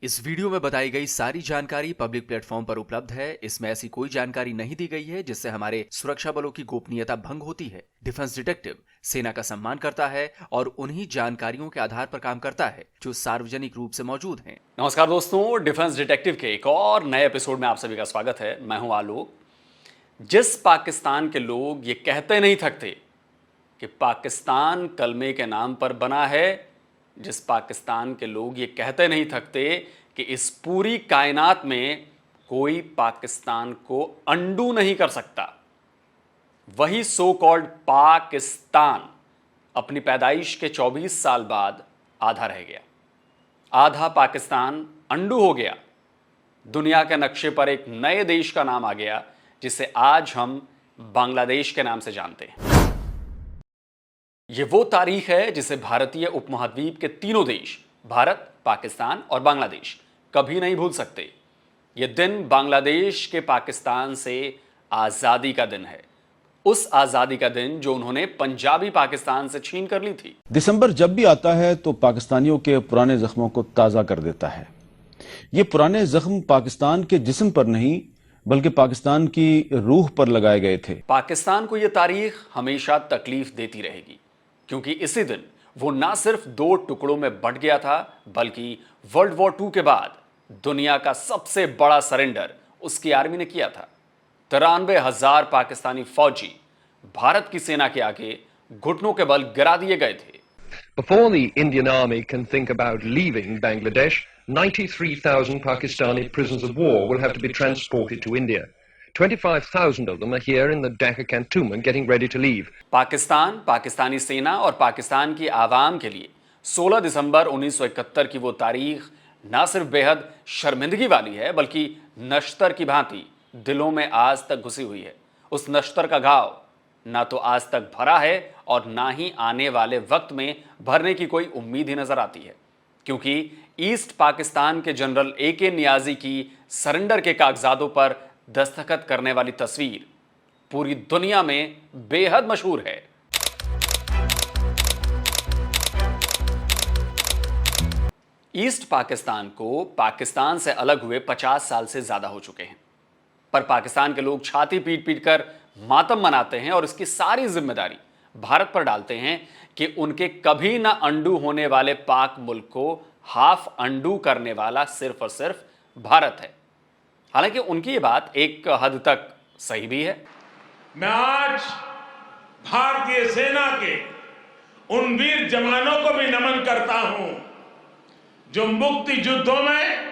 इस वीडियो में बताई गई सारी जानकारी पब्लिक प्लेटफॉर्म पर उपलब्ध है। इसमें ऐसी कोई जानकारी नहीं दी गई है जिससे हमारे सुरक्षा बलों की गोपनीयता भंग होती है। डिफेंस डिटेक्टिव सेना का सम्मान करता है और उन्हीं जानकारियों के आधार पर काम करता है जो सार्वजनिक रूप से मौजूद हैं। नमस्कार दोस्तों, डिफेंस डिटेक्टिव के एक और नए एपिसोड में आप सभी का स्वागत है। मैं हूं आलोक। जिस पाकिस्तान के लोग ये कहते नहीं थकते कि पाकिस्तान कलमे के नाम पर बना है, जिस पाकिस्तान के लोग ये कहते नहीं थकते कि इस पूरी कायनात में कोई पाकिस्तान को अंडू नहीं कर सकता, वही सो कॉल्ड पाकिस्तान अपनी पैदाइश के 24 साल बाद आधा रह गया। आधा पाकिस्तान अंडू हो गया। दुनिया के नक्शे पर एक नए देश का नाम आ गया जिसे आज हम बांग्लादेश के नाम से जानते हैं। यह वो तारीख है जिसे भारतीय उपमहाद्वीप के तीनों देश भारत, पाकिस्तान और बांग्लादेश कभी नहीं भूल सकते। यह दिन बांग्लादेश के पाकिस्तान से आजादी का दिन है, उस आजादी का दिन जो उन्होंने पंजाबी पाकिस्तान से छीन कर ली थी। दिसंबर जब भी आता है तो पाकिस्तानियों के पुराने जख्मों को ताजा कर देता है। ये पुराने जख्म पाकिस्तान के जिस्म पर नहीं बल्कि पाकिस्तान की रूह पर लगाए गए थे। पाकिस्तान को यह तारीख हमेशा तकलीफ देती रहेगी, क्योंकि इसी दिन वो ना सिर्फ दो टुकड़ों में बंट गया था, बल्कि वर्ल्ड वॉर II के बाद दुनिया का सबसे बड़ा सरेंडर उसकी आर्मी ने किया था। 93,000 पाकिस्तानी फौजी भारत की सेना के आगे घुटनों के बल गिरा दिए गए थे। Before the Indian army can think about leaving Bangladesh, 93,000 Pakistani prisoners of war will have to be transported to India. 25,000 of them are here in the Dhaka cantonment getting ready to leave. Pakistan, Pakistani सेना और पाकिस्तान की आवाम के लिए 16 दिसंबर 1971 की वो तारीख ना सिर्फ बेहद शर्मिंदगी वाली है, बल्कि नश्तर की भांति दिलों में आज तक घुसी हुई है। उस नश्तर का घाव ना तो आज तक भरा है और ना ही आने वाले वक्त में भरने की कोई उम्मीद ही नजर आती है, क्योंकि ईस्ट पाकिस्तान के जनरल AK नियाजी की सरेंडर के कागजातों पर दस्तखत करने वाली तस्वीर पूरी दुनिया में बेहद मशहूर है। ईस्ट पाकिस्तान को पाकिस्तान से अलग हुए 50 साल से ज्यादा हो चुके हैं, पर पाकिस्तान के लोग छाती पीट पीट कर मातम मनाते हैं और इसकी सारी जिम्मेदारी भारत पर डालते हैं कि उनके कभी ना अंडू होने वाले पाक मुल्क को हाफ अंडू करने वाला सिर्फ और सिर्फ भारत है। हालांकि उनकी ये बात एक हद तक सही भी है। मैं आज भारतीय सेना के उन वीर जवानों को भी नमन करता हूं जो मुक्ति युद्धों में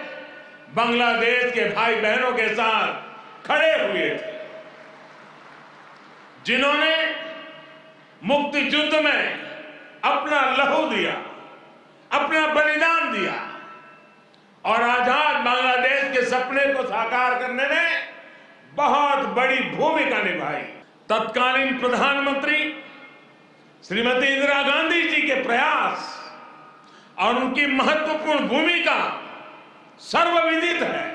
बांग्लादेश के भाई बहनों के साथ खड़े हुए थे, जिन्होंने मुक्ति युद्ध में अपना लहू दिया, अपना बलिदान दिया और आजाद बांग्लादेश के सपने को साकार करने में बहुत बड़ी भूमिका निभाई। तत्कालीन प्रधानमंत्री श्रीमती इंदिरा गांधी जी के प्रयास और उनकी महत्वपूर्ण भूमिका सर्वविदित है।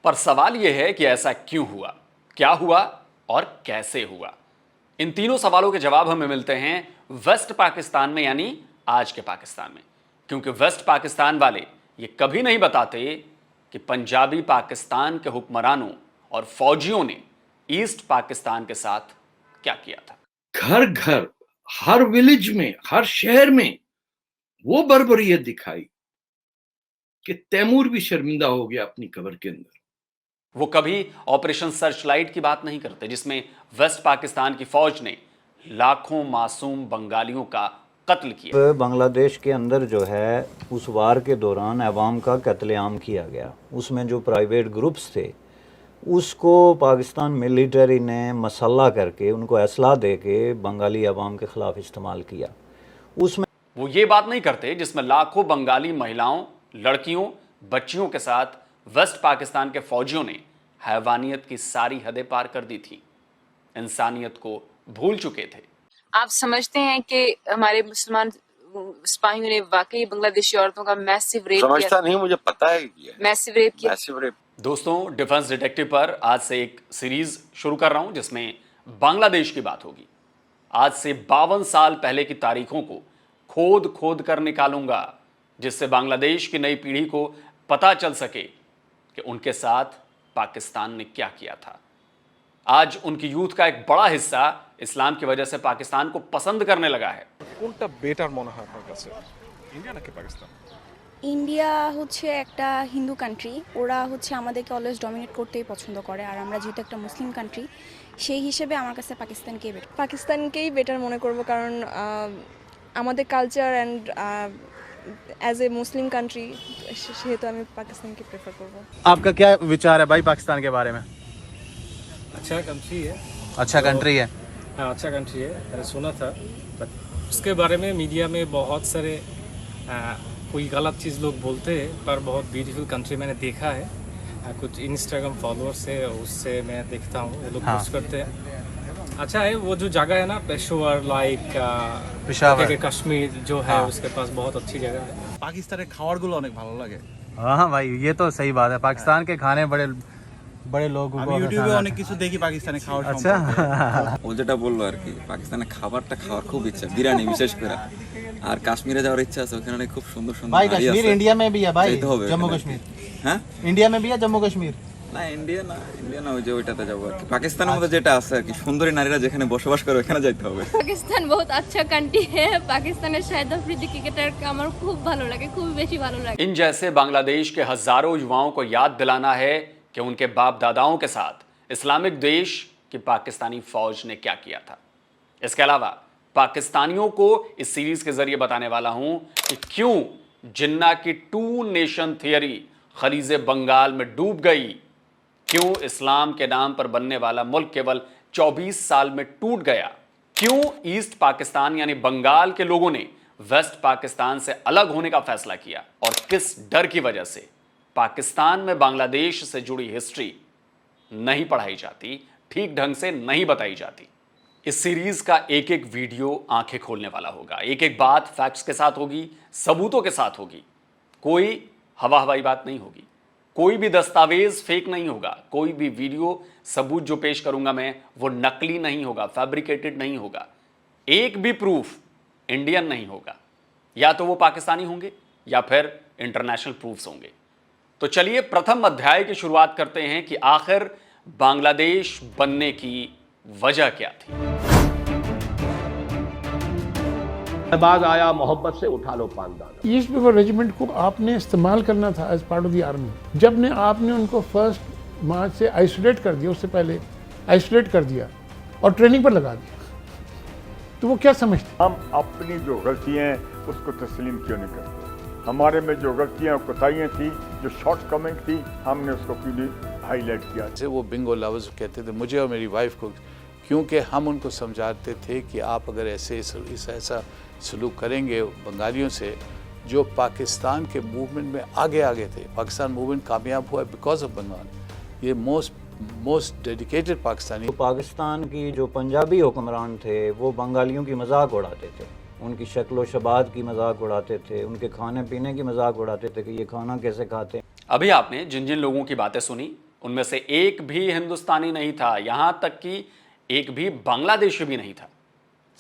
पर सवाल यह है कि ऐसा क्यों हुआ, क्या हुआ और कैसे हुआ। इन तीनों सवालों के जवाब हमें मिलते हैं वेस्ट पाकिस्तान में, यानी आज के पाकिस्तान में, क्योंकि वेस्ट पाकिस्तान वाले ये कभी नहीं बताते कि पंजाबी पाकिस्तान के हुक्मरानों और फौजियों ने ईस्ट पाकिस्तान के साथ क्या किया था। घर घर, हर विलेज में, हर शहर में वो बर्बरियत दिखाई कि तैमूर भी शर्मिंदा हो गया अपनी कब्र के अंदर। वो कभी ऑपरेशन सर्चलाइट की बात नहीं करते, जिसमें वेस्ट पाकिस्तान की फौज ने लाखों मासूम बंगालियों का कत्ल किया। बांग्लादेश के अंदर जो है उस वार के दौरान अवाम का कत्लेआम किया गया। उसमें जो प्राइवेट ग्रुप्स थे उसको पाकिस्तान मिलिट्री ने मसल्ला करके उनको असला दे के बंगाली अवाम के खिलाफ इस्तेमाल किया। उसमें वो ये बात नहीं करते जिसमें लाखों बंगाली महिलाओं, लड़कियों, बच्चियों के साथ वेस्ट पाकिस्तान के फौजियों ने हैवानियत की सारी हदें पार कर दी थी, इंसानियत को भूल चुके थे। आप समझते हैं कि हमारे मुसलमान सिपाहियों ने वाकई बांग्लादेशी औरतों का मैसिव रेप किया? समझता नहीं, मुझे पता है कि मैसिव रेप किया। Massive rape. दोस्तों, डिफेंस डिटेक्टिव पर आज से एक सीरीज शुरू कर रहा हूं जिसमें बांग्लादेश की बात होगी। आज से 52 साल पहले की तारीखों को खोद खोद कर निकालूंगा, जिससे बांग्लादेश की नई पीढ़ी को पता चल सके कि उनके साथ पाकिस्तान ने क्या किया था। आज उनकी यूथ का एक बड़ा हिस्सा इस्लाम की वजह से पाकिस्तान को पसंद करने लगा है। কোনটা বেটার মনে হয় আপনার কাছে, ইন্ডিয়া নাকি পাকিস্তান? ইন্ডিয়া হচ্ছে একটা হিন্দু কান্ট্রি, ওরা হচ্ছে আমাদেরকে অলওয়েজ ডমিনেট করতেই পছন্দ করে, আর আমরা যেহেতু একটা মুসলিম কান্ট্রি সেই হিসেবে আমার কাছে পাকিস্তানকেই বেটার মনে করব, কারণ আমাদের culture and as a Muslim country সেহেতু আমি পাকিস্তানকে প্রেফার করব। आपका क्या विचार है भाई पाकिस्तान के बारे में? अच्छा कंट्री है। अच्छा कंट्री है। हाँ अच्छा कंट्री है, मैंने सुना था, बट उसके बारे में मीडिया में बहुत सारे कोई गलत चीज़ लोग बोलते हैं, पर बहुत ब्यूटीफुल कंट्री मैंने देखा है। कुछ इंस्टाग्राम फॉलोअर्स है, उससे मैं देखता हूँ वो लोग पोस्ट करते हैं। अच्छा है वो जो जगह है ना, पेशोवर लाइक कश्मीर जो है उसके पास बहुत अच्छी जगह है। পাকিস্তানের খাবারগুলো অনেক ভালো লাগে। हाँ भाई ये तो सही बात है, पाकिस्तान के खाने बड़े बड़े लोगों को ইউটিউবে অনেক কিছু দেখি পাকিস্তানের খাবার সম্পর্কে। আচ্ছা ও যেটা বললো আর কি, পাকিস্তানের খাবারটা খাওয়ার খুব ইচ্ছা, বিরিয়ানি বিশেষ করে, আর কাশ্মীরে যাওয়ার ইচ্ছা আছে, ওখানে খুব সুন্দর সুন্দর भाई कश्मीर इंडिया में भी है भाई, जम्मू ওখানে। कश्मीर হ্যাঁ इंडिया में भी है जम्मू कश्मीर। না ইন্ডিয়া না ওই যে ওইটাতে যাবো আর কি। পাকিস্তানের মধ্যে যেটা আছে আর কি, সুন্দরী নারীরা যেখানে বসবাস করে ওখানে যাইতে হবে। পাকিস্তান বহুত আচ্ছা কান্ট্রি है, পাকিস্তানের শাহিদ আফ্রিদি ক্রিকেটার আমার খুব ভালো লাগে, খুব বেশি ভালো লাগে। इन जैसे बांग्लादेश के हजारों युवाओं को याद दिलाना है कि उनके बाप दादाओं के साथ इस्लामिक देश की पाकिस्तानी फौज ने क्या किया था। इसके अलावा पाकिस्तानियों को इस सीरीज के जरिए बताने वाला हूं कि क्यों जिन्ना की 2 नेशन थियरी खलीज बंगाल में डूब गई, क्यों इस्लाम के नाम पर बनने वाला मुल्क केवल 24 साल में टूट गया, क्यों ईस्ट पाकिस्तान यानी बंगाल के लोगों ने वेस्ट पाकिस्तान से अलग होने का फैसला किया, और किस डर की वजह से पाकिस्तान में बांग्लादेश से जुड़ी हिस्ट्री नहीं पढ़ाई जाती, ठीक ढंग से नहीं बताई जाती। इस सीरीज का एक एक वीडियो आंखें खोलने वाला होगा, एक एक बात फैक्ट्स के साथ होगी, सबूतों के साथ होगी, कोई हवाई बात नहीं होगी, कोई भी दस्तावेज फेक नहीं होगा, कोई भी वीडियो सबूत जो पेश करूंगा मैं वो नकली नहीं होगा, फैब्रिकेटेड नहीं होगा, एक भी प्रूफ इंडियन नहीं होगा, या तो वो पाकिस्तानी होंगे या फिर इंटरनेशनल प्रूफ्स होंगे। तो चलिए प्रथम अध्याय की शुरुआत करते हैं कि आखिर बांग्लादेश बनने की वजह क्या थी। बाद आया मोहब्बत से उठा लो पानदान। ईस्ट बंगाल रेजिमेंट को आपने इस्तेमाल करना था as part of the army. जब ने आपने उनको 1 मार्च से आइसोलेट कर दिया, उससे पहले आइसोलेट कर दिया और ट्रेनिंग पर लगा दिया, तो वो क्या समझते? हम अपनी जो गलतियां हैं उसको तस्लीम क्यों नहीं करते? हमारे में जो गलतियां कोताहियां थी, जो शॉर्ट कमेंट थी, हमने उसको क्यों नहीं हाईलाइट किया? वो बिंगो लवर्स कहते थे मुझे और मेरी वाइफ को, क्योंकि हम उनको समझाते थे कि आप अगर ऐसा सलूक करेंगे बंगालियों से जो पाकिस्तान के मूवमेंट में आगे थे, पाकिस्तान मूवमेंट कामयाब हुआ बिकॉज ऑफ बंगाल, ये मोस्ट डेडिकेटेड पाकिस्तानी। तो पाकिस्तान की जो पंजाबी हुक्मरान थे वो बंगालियों की मजाक उड़ाते थे, उनकी शक्ल व शबात की मजाक उड़ाते थे, उनके खाने पीने की मजाक उड़ाते थे कि ये खाना कैसे खाते। अभी आपने जिन जिन लोगों की बातें सुनी उनमें से एक भी हिंदुस्तानी नहीं था, यहां तक कि एक भी बांग्लादेशी भी नहीं था,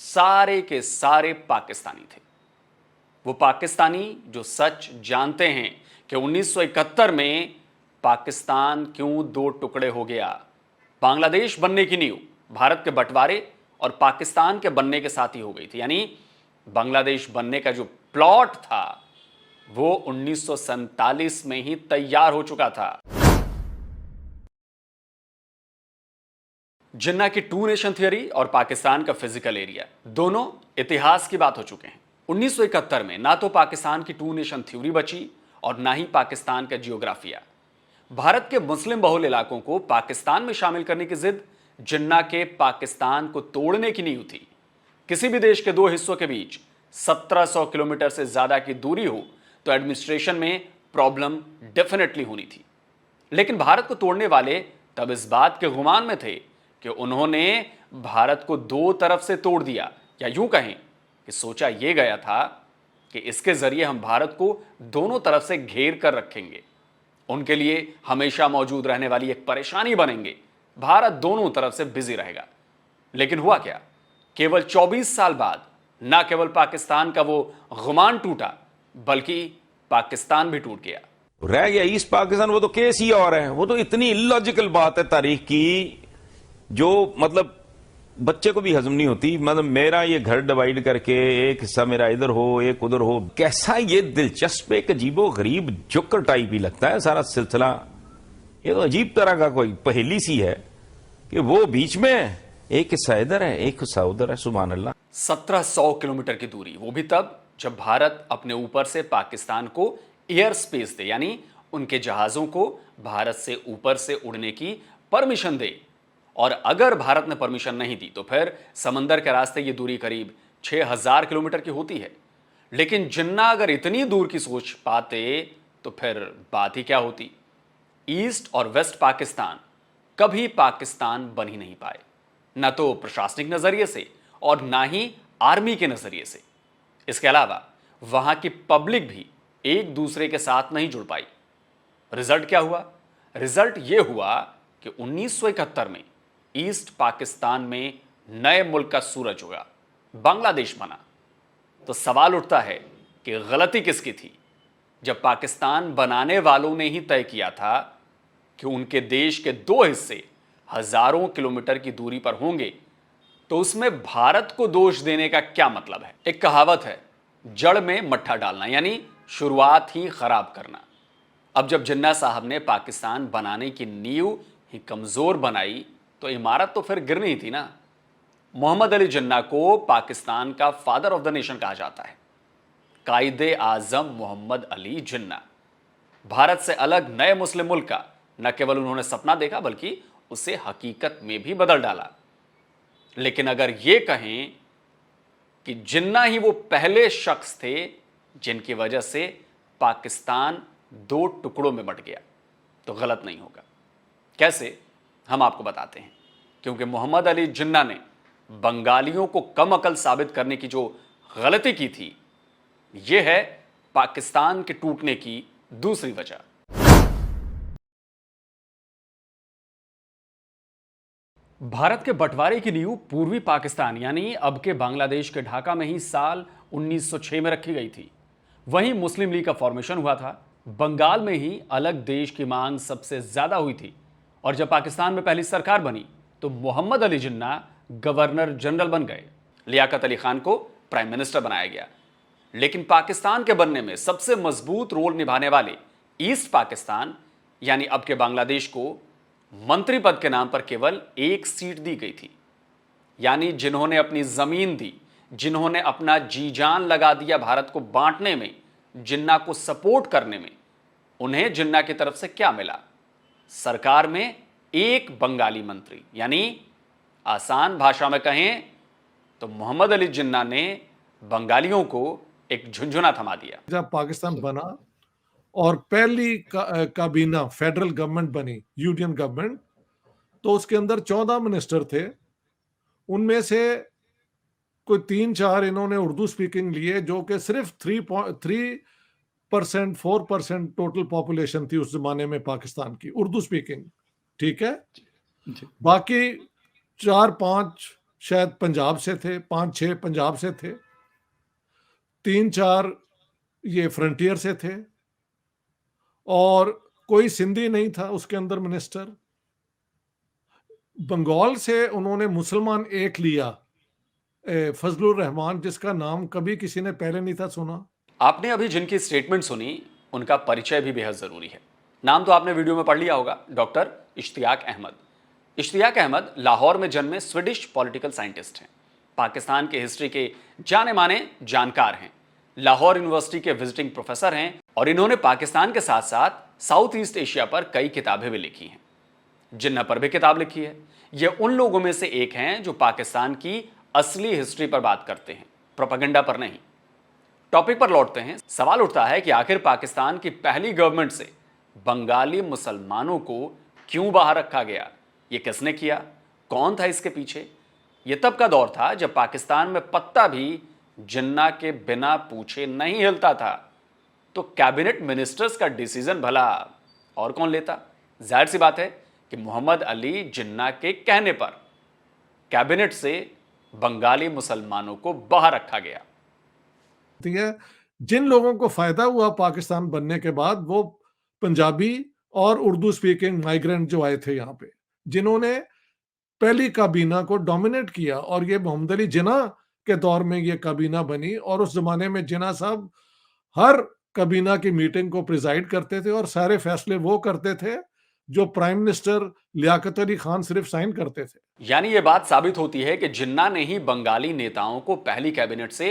सारे के सारे पाकिस्तानी थे। वो पाकिस्तानी जो सच जानते हैं कि 1971 में पाकिस्तान क्यों 2 टुकड़े हो गया। बांग्लादेश बनने की नींव भारत के बंटवारे और पाकिस्तान के बनने के साथ ही हो गई थी, यानी बांग्लादेश बनने का जो प्लॉट था वो 1947 में ही तैयार हो चुका था। जिन्ना की 2 नेशन थियरी और पाकिस्तान का फिजिकल एरिया दोनों इतिहास की बात हो चुके हैं। 1971 में ना तो पाकिस्तान की 2 नेशन थ्योरी बची और ना ही पाकिस्तान का जियोग्राफिया। भारत के मुस्लिम बहुल इलाकों को पाकिस्तान में शामिल करने की जिद जिन्ना के पाकिस्तान को तोड़ने की नींव थी। किसी भी देश के 2 हिस्सों के बीच 1700 किलोमीटर से ज्यादा की दूरी हो तो एडमिनिस्ट्रेशन में प्रॉब्लम डेफिनेटली होनी थी। लेकिन भारत को तोड़ने वाले तब इस बात के गुमान में थे कि उन्होंने भारत को 2 तरफ से तोड़ दिया, या यूं कहें कि सोचा यह गया था कि इसके जरिए हम भारत को दोनों तरफ से घेर कर रखेंगे, उनके लिए हमेशा मौजूद रहने वाली एक परेशानी बनेंगे, भारत दोनों तरफ से बिजी रहेगा। लेकिन हुआ क्या, केवल 24 साल बाद न केवल पाकिस्तान का वो गुमान टूटा बल्कि पाकिस्तान भी टूट गया। रह गया ईस्ट पाकिस्तान, वो तो केस ही और है। वो तो इतनी इलॉजिकल बात है तारीख की जो मतलब बच्चे को भी हजम नहीं होती। मतलब मेरा ये घर डिवाइड करके एक हिस्सा मेरा इधर हो एक उधर हो, कैसा ये दिलचस्प एक अजीबो गरीब जोकर टाइप ही लगता है सारा सिलसिला। ये तो अजीब तरह का कोई पहेली सी है कि वो बीच में एक हिस्सा इधर है एक हिस्सा उधर है। सुभान अल्लाह। 1700 किलोमीटर की दूरी, वो भी तब जब भारत अपने ऊपर से पाकिस्तान को एयर स्पेस दे, यानी उनके जहाजों को भारत से ऊपर से उड़ने की परमिशन दे। और अगर भारत ने परमिशन नहीं दी तो फिर समंदर के रास्ते ये दूरी करीब 6000 किलोमीटर की होती है। लेकिन जिन्ना अगर इतनी दूर की सोच पाते तो फिर बात ही क्या होती। ईस्ट और वेस्ट पाकिस्तान कभी पाकिस्तान बन ही नहीं पाए, ना तो प्रशासनिक नजरिए से और ना ही आर्मी के नजरिए से। इसके अलावा वहां की पब्लिक भी एक दूसरे के साथ नहीं जुड़ पाई। रिजल्ट क्या हुआ? रिजल्ट यह हुआ कि 1971 में ईस्ट पाकिस्तान में नए मुल्क का सूरज उगा, बांग्लादेश बना। तो सवाल उठता है कि गलती किसकी थी? जब पाकिस्तान बनाने वालों ने ही तय किया था कि उनके देश के दो हिस्से हजारों किलोमीटर की दूरी पर होंगे, तो उसमें भारत को दोष देने का क्या मतलब है? एक कहावत है, जड़ में मट्ठा डालना, यानी शुरुआत ही खराब करना। अब जब जिन्ना साहब ने पाकिस्तान बनाने की नींव ही कमजोर बनाई तो इमारत तो फिर गिरनी ही थी ना। मोहम्मद अली जिन्ना को पाकिस्तान का फादर ऑफ द नेशन कहा जाता है। कायदे आजम मोहम्मद अली जिन्ना। भारत से अलग नए मुस्लिम मुल्क का न केवल उन्होंने सपना देखा बल्कि उसे हकीकत में भी बदल डाला। लेकिन अगर यह कहें कि जिन्ना ही वो पहले शख्स थे जिनकी वजह से पाकिस्तान दो टुकड़ों में बंट गया, तो गलत नहीं होगा। कैसे? हम आपको बताते हैं। क्योंकि मोहम्मद अली जिन्ना ने बंगालियों को कम अकल साबित करने की जो गलती की थी, यह है पाकिस्तान के टूटने की दूसरी वजह। भारत के बंटवारे की नींव पूर्वी पाकिस्तान यानी अब के बांग्लादेश के ढाका में ही साल 1906 में रखी गई थी। वहीं मुस्लिम लीग का फॉर्मेशन हुआ था। बंगाल में ही अलग देश की मांग सबसे ज्यादा हुई थी। और जब पाकिस्तान में पहली सरकार बनी तो मोहम्मद अली जिन्ना गवर्नर जनरल बन गए। लियाकत अली खान को प्राइम मिनिस्टर बनाया गया। लेकिन पाकिस्तान के बनने में सबसे मजबूत रोल निभाने वाले ईस्ट पाकिस्तान यानी अब के बांग्लादेश को मंत्री पद के नाम पर केवल एक सीट दी गई थी। यानी जिन्होंने अपनी जमीन दी, जिन्होंने अपना जी जान लगा दिया भारत को बांटने में, जिन्ना को सपोर्ट करने में, उन्हें जिन्ना की तरफ से क्या मिला? सरकार में एक बंगाली मंत्री। यानी आसान भाषा में कहें तो मोहम्मद अली जिन्ना ने बंगालियों को एक झुंझुना थमा दिया। जब पाकिस्तान बना और पहली काबीना फेडरल गवर्नमेंट बनी, यूनियन गवर्नमेंट, तो उसके अंदर 14 मिनिस्टर थे। उनमें से कोई 3-4 इन्होंने उर्दू स्पीकिंग लिए, जो कि सिर्फ 3% 4% टोटल पॉपुलेशन थी उस जमाने में पाकिस्तान की उर्दू स्पीकिंग। ठीक है, बाकी 4-5 शायद पंजाब से थे, 5-6 पंजाब से थे, 3-4 ये फ्रंटियर से थे और कोई सिंधी नहीं था उसके अंदर मिनिस्टर। बंगाल से उन्होंने मुसलमान एक लिया, फजलुर रहमान, जिसका नाम कभी किसी ने पहले नहीं था सुना। आपने अभी जिनकी स्टेटमेंट सुनी उनका परिचय भी बेहद जरूरी है। नाम तो आपने वीडियो में पढ़ लिया होगा, डॉक्टर इश्तियाक अहमद। इश्तियाक अहमद लाहौर में जन्मे स्वीडिश पॉलिटिकल साइंटिस्ट हैं। पाकिस्तान के हिस्ट्री के जाने माने जानकार हैं। लाहौर यूनिवर्सिटी के विजिटिंग प्रोफेसर हैं और इन्होंने पाकिस्तान के साथ साथ साउथ ईस्ट एशिया पर कई किताबें भी लिखी हैं। जिन्ना पर भी किताब लिखी है। ये उन लोगों में से एक हैं जो पाकिस्तान की असली हिस्ट्री पर बात करते हैं, प्रोपेगेंडा पर नहीं। टॉपिक पर लौटते हैं। सवाल उठता है कि आखिर पाकिस्तान की पहली गवर्नमेंट से बंगाली मुसलमानों को क्यों बाहर रखा गया? ये किसने किया? कौन था इसके पीछे? यह तब का दौर था जब पाकिस्तान में पत्ता भी जिन्ना के बिना पूछे नहीं हिलता था। तो कैबिनेट मिनिस्टर्स का डिसीजन भला और कौन लेता? जाहिर सी बात है कि मोहम्मद अली जिन्ना के कहने पर कैबिनेट से बंगाली मुसलमानों को बाहर रखा गया। जिन लोगों को फायदा हुआ पाकिस्तान बनने के बाद, वो पंजाबी और उर्दू स्पीकिंग माइग्रेंट जो आए थे यहाँ पे, जिन्होंने पहली काबीना को डोमिनेट किया। और ये मोहम्मद अली जिन्ना के दौर में ये काबीना बनी, और उस जमाने में जिन्ना साहब हर काबीना की मीटिंग को प्रिजाइड करते थे और सारे फैसले वो करते थे जो प्राइम मिनिस्टर लियाकत अली खान सिर्फ साइन करते थे। यानी ये बात साबित होती है कि जिन्ना ने ही बंगाली नेताओं को पहली कैबिनेट से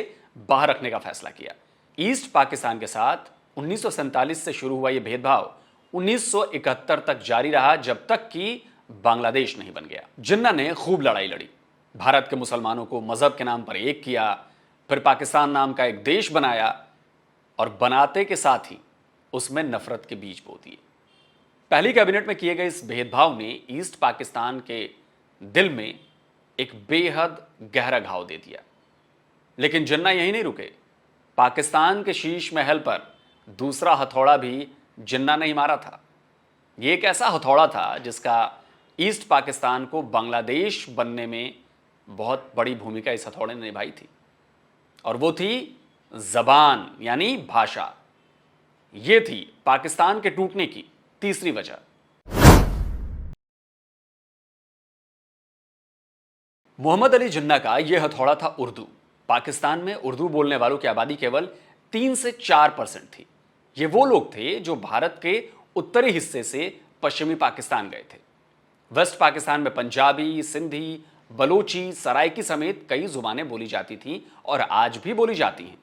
बाहर रखने का फैसला किया। ईस्ट पाकिस्तान के साथ 1947 से शुरू हुआ यह भेदभाव 1971 तक जारी रहा, जब तक कि बांग्लादेश नहीं बन गया। जिन्ना ने खूब लड़ाई लड़ी, भारत के मुसलमानों को मजहब के नाम पर एक किया, फिर पाकिस्तान नाम का एक देश बनाया, और बनाते के साथ ही उसमें नफरत के बीज बो दिए। पहली कैबिनेट में किए गए इस भेदभाव ने ईस्ट पाकिस्तान के दिल में एक बेहद गहरा घाव दे दिया। लेकिन जिन्ना यही नहीं रुके, पाकिस्तान के शीश महल पर दूसरा हथौड़ा भी जिन्ना ने ही मारा था। यह एक ऐसा हथौड़ा था जिसका ईस्ट पाकिस्तान को बांग्लादेश बनने में बहुत बड़ी भूमिका इस हथौड़े ने निभाई थी, और वो थी जबान यानी भाषा। ये थी पाकिस्तान के टूटने की तीसरी वजह। मोहम्मद अली जिन्ना का यह हथौड़ा था उर्दू। पाकिस्तान में उर्दू बोलने वालों की आबादी केवल 3 से 4% थी। ये वो लोग थे जो भारत के उत्तरी हिस्से से पश्चिमी पाकिस्तान गए थे। वेस्ट पाकिस्तान में पंजाबी, सिंधी, बलोची, सराइकी समेत कई जुबानें बोली जाती थीं और आज भी बोली जाती हैं।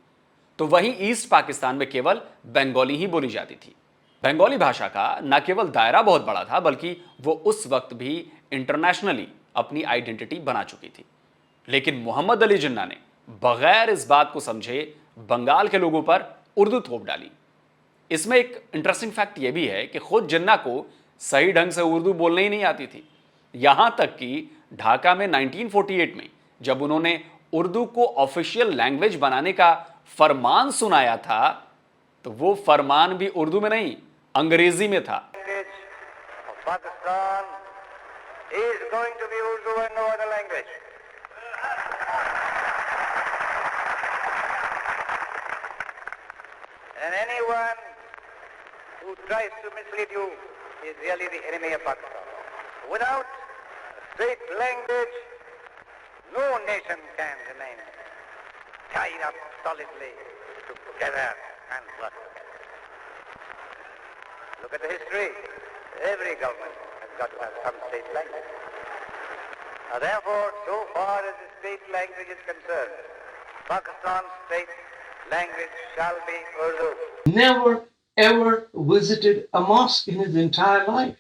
तो वहीं ईस्ट पाकिस्तान में केवल बंगाली ही बोली जाती थी। बंगाली भाषा का न केवल दायरा बहुत बड़ा था, बल्कि वो उस वक्त भी इंटरनेशनली अपनी आइडेंटिटी बना चुकी थी। लेकिन मोहम्मद अली जिन्ना ने बगैर इस बात को समझे बंगाल के लोगों पर उर्दू थोप डाली। इसमें एक इंटरेस्टिंग फैक्ट यह भी है कि खुद जिन्ना को सही ढंग से उर्दू बोलने ही नहीं आती थी। यहां तक कि ढाका में 1948 में जब उन्होंने उर्दू को ऑफिशियल लैंग्वेज बनाने का फरमान सुनाया था, तो वो फरमान भी उर्दू में नहीं, अंग्रेजी में था। Pakistan is going to be Urdu and no other language. And anyone who tries to mislead you is really the enemy of Pakistan. Without a state language, no nation can remain tied up solidly together and work. Look at the history. Every government has got to have some state language. Therefore, so far as the state language is concerned, Pakistan's state language shall be Urdu. Never ever visited a mosque in his entire life.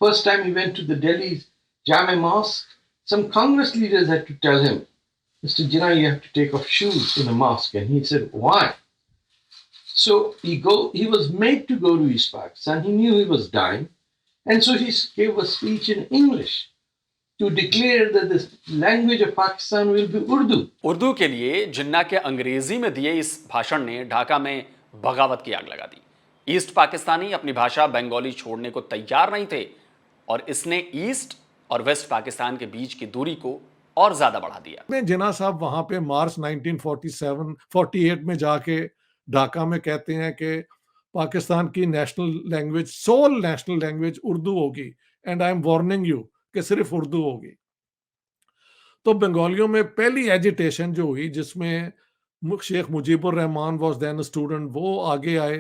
First time he went to the Delhi Jama Mosque, some Congress leaders had to tell him, Mr. Jinnah, you have to take off shoes in a mosque. And he said, why? So he was made to go to East Pakistan. He knew he was dying. And so he gave a speech in English to declare that the language of Pakistan will be Urdu. Urdu के लिए जिन्ना के अंग्रेजी में दिए इस भाषण ने ढाका में बगावत की आग लगा दी। ईस्ट पाकिस्तानी अपनी भाषा बंगाली छोड़ने को तैयार नहीं थे, और इसने ईस्ट और वेस्ट पाकिस्तान के बीच की दूरी को और ज्यादा बढ़ा दिया। जिन्ना साहब वहां पे मार्च 1947-48 में जाके ढाका में कहते हैं कि पाकिस्तान की national language, sole national language Urdu होगी, and I am warning you कि सिर्फ उर्दू होगी। तो बंगालियों में पहली एजिटेशन जो हुई, जिसमें Sheikh Mujibur Rahman was then student, वो आगे आए,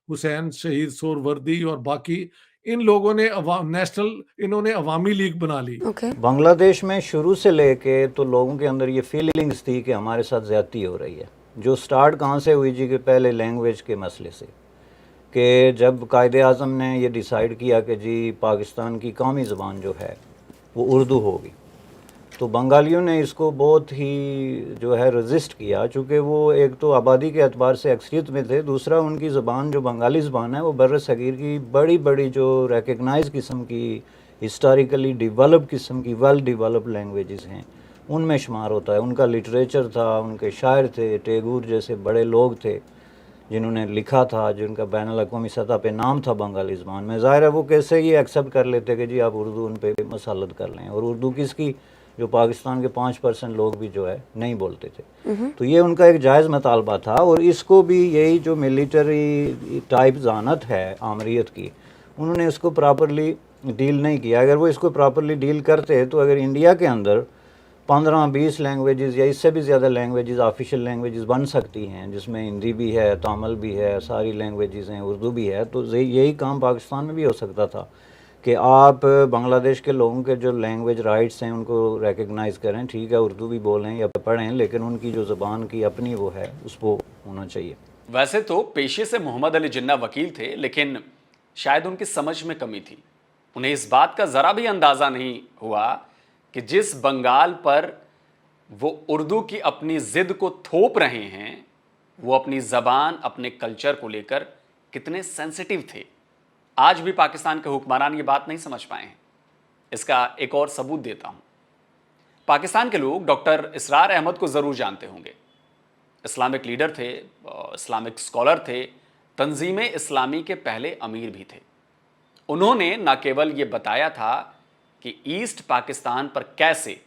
हुसैन शहीद सोहरवर्दी और बाकी इन लोगों ने इन्होंने अवामी लीग बना ली। बांग्लादेश में शुरू से लेके तो लोगों के अंदर ये फीलिंग्स थी कि हमारे साथ ज्यादती हो रही है। जो स्टार्ट कहाँ से हुई जी, कि पहले लैंग्वेज के मसले से, कि जब कायदे आज़म ने ये डिसाइड किया कि जी पाकिस्तान की कौमी ज़बान जो है वो उर्दू होगी, तो बंगालियों ने इसको बहुत ही जो है रजिस्ट किया, चूँकि वो एक तो आबादी के एतबार से अक्सरियत में थे, दूसरा उनकी ज़बान जो बंगाली ज़बान है वो बर्र सगीर की बड़ी बड़ी जो रिकग्नाइज किस्म की, हिस्टोरिकली डिवेलप किस्म की, वेल डिवेलप लैंग्वेजेस हैं, उनमें शुमार होता है। उनका लिटरेचर था, उनके शायर थे, टैगोर जैसे बड़े लोग थे जिन्होंने लिखा था, जिनका बैनुल अक़वामी सतह पे नाम था बंगाली ज़बान में। ज़ाहिर है वो कैसे ये एक्सेप्ट कर लेते कि जी आप उर्दू उन पर मसलत कर लें, और उर्दू किसकी जो पाकिस्तान के 5% लोग भी जो है नहीं बोलते थे। तो ये उनका एक जायज़ मुतालबा था, और इसको भी यही जो मिलिट्री टाइप ज़ानत है आमरीत की, उन्होंने इसको प्रॉपरली डील नहीं किया। अगर वो इसको प्रॉपरली डील करते तो अगर इंडिया के अंदर 15-20 लैंग्वेजेस या इससे भी ज़्यादा लैंग्वेजेस ऑफिशियल लैंग्वेजेस बन सकती हैं, जिसमें हिंदी भी है, तमिल भी है, सारी लैंग्वेजेस हैं, उर्दू भी है, तो यही काम पाकिस्तान में भी हो सकता था कि आप बांग्लादेश के लोगों के जो लैंग्वेज राइट्स हैं उनको रिकग्नाइज़ करें। ठीक है, उर्दू भी बोलें या पढ़ें, लेकिन उनकी जो ज़बान की अपनी वो है उसको होना चाहिए। वैसे तो पेशे से मोहम्मद अली जिन्ना वकील थे, लेकिन शायद उनकी समझ में कमी थी। उन्हें इस बात का ज़रा भी अंदाज़ा नहीं हुआ कि जिस बंगाल पर वो उर्दू की अपनी ज़िद को थोप रहे हैं, वो अपनी ज़बान, अपने कल्चर को लेकर कितने सेंसिटिव थे। आज भी पाकिस्तान के हुक्मरान ये बात नहीं समझ पाए हैं। इसका एक और सबूत देता हूं। पाकिस्तान के लोग डॉक्टर इसरार अहमद को ज़रूर जानते होंगे। इस्लामिक लीडर थे, इस्लामिक स्कॉलर थे, तंजीम इस्लामी के पहले अमीर भी थे। उन्होंने न केवल ये बताया था कि ईस्ट पाकिस्तान पर कैसे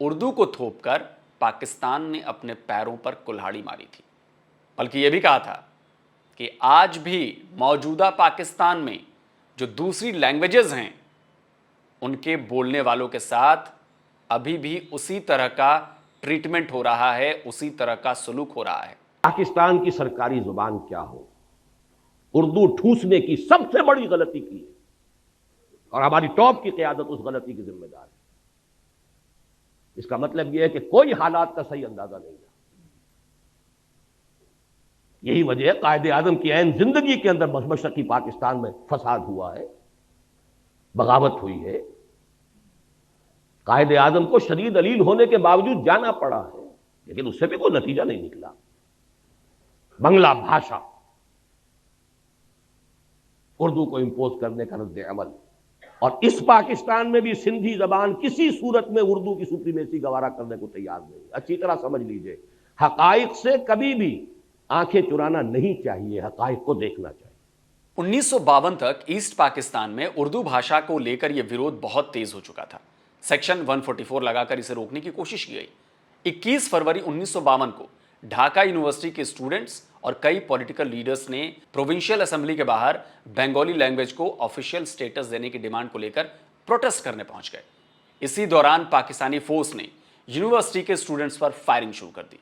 उर्दू को थोपकर पाकिस्तान ने अपने पैरों पर कुल्हाड़ी मारी थी, बल्कि यह भी कहा था कि आज भी मौजूदा पाकिस्तान में जो दूसरी लैंग्वेजेस हैं, उनके बोलने वालों के साथ अभी भी उसी तरह का ट्रीटमेंट हो रहा है, उसी तरह का सलूक हो रहा है। पाकिस्तान की सरकारी जुबान क्या हो, उर्दू ठूसने की सबसे बड़ी गलती की है, और हमारी टॉप की क़यादत उस गलती की जिम्मेदार है। इसका मतलब यह है कि कोई हालात का सही अंदाजा नहीं है। यही वजह है कायदे आज़म की ऐन जिंदगी के अंदर मशरक़ी पाकिस्तान में फसाद हुआ है, बगावत हुई है। कायदे आज़म को शदीद अलील होने के बावजूद जाना पड़ा है, लेकिन उससे भी कोई नतीजा नहीं निकला। बंगला भाषा, उर्दू को इंपोज करने का रद्द अमल, और इस पाकिस्तान में भी सिंधी जबान किसी सूरत में उर्दू की सुप्रीमेसी गवारा करने को तैयार नहीं। अच्छी तरह समझ लीजिए, हकाइक से कभी भी आंखें चुराना नहीं चाहिए, हकाइक को देखना चाहिए। 1952 तक ईस्ट पाकिस्तान में उर्दू भाषा को लेकर यह विरोध बहुत तेज हो चुका था। सेक्शन 144 लगाकर इसे रोकने की कोशिश की गई। 21 फरवरी 1952 को ढाका यूनिवर्सिटी के स्टूडेंट्स और कई पॉलिटिकल लीडर्स ने प्रोविंशियल असेंबली के बाहर बंगाली लैंग्वेज को ऑफिशियल स्टेटस देने की डिमांड को लेकर प्रोटेस्ट करने पहुंच गए। इसी दौरान पाकिस्तानी फोर्स ने यूनिवर्सिटी के स्टूडेंट्स पर फायरिंग शुरू कर दी।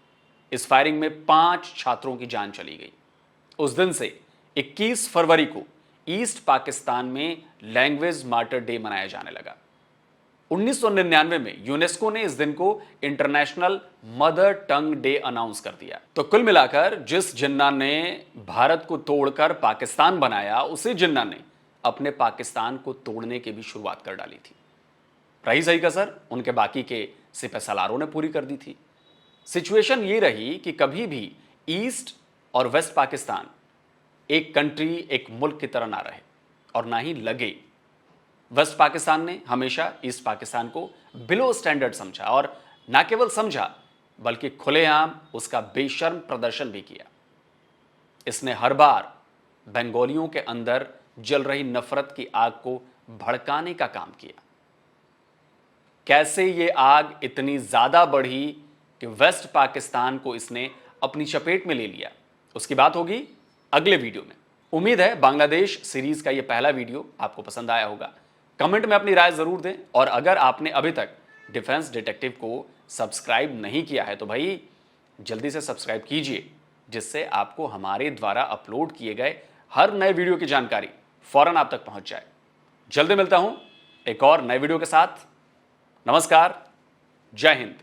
इस फायरिंग में 5 छात्रों की जान चली गई। उस दिन से 21 फरवरी को ईस्ट पाकिस्तान में लैंग्वेज मार्टर डे मनाया जाने लगा। 1999 में यूनेस्को ने इस दिन को international mother tongue day announce कर दिया। तो कुल मिलाकर जिस जिन्ना ने भारत को तोड़कर पाकिस्तान बनाया, उसी जिन्ना ने अपने पाकिस्तान को तोड़ने की भी शुरुआत कर डाली थी। रही सही कसर उनके बाकी के सिपह सलारों ने पूरी कर दी थी। सिचुएशन ये रही कि कभी भी ईस्ट और वेस्ट पाकिस्तान एक कंट्री, एक मुल्क की तरह ना रहे और ना ही लगे। वेस्ट पाकिस्तान ने हमेशा ईस्ट पाकिस्तान को बिलो स्टैंडर्ड समझा, और ना केवल समझा बल्कि खुलेआम उसका बेशर्म प्रदर्शन भी किया। इसने हर बार बंगालियों के अंदर जल रही नफरत की आग को भड़काने का काम किया। कैसे ये आग इतनी ज्यादा बढ़ी कि वेस्ट पाकिस्तान को इसने अपनी चपेट में ले लिया, उसकी बात होगी अगले वीडियो में। उम्मीद है बांग्लादेश सीरीज का यह पहला वीडियो आपको पसंद आया होगा। कमेंट में अपनी राय जरूर दें, और अगर आपने अभी तक डिफेंस डिटेक्टिव को सब्सक्राइब नहीं किया है तो भाई जल्दी से सब्सक्राइब कीजिए, जिससे आपको हमारे द्वारा अपलोड किए गए हर नए वीडियो की जानकारी फौरन आप तक पहुंच जाए। जल्दी मिलता हूं एक और नए वीडियो के साथ। नमस्कार, जय हिंद।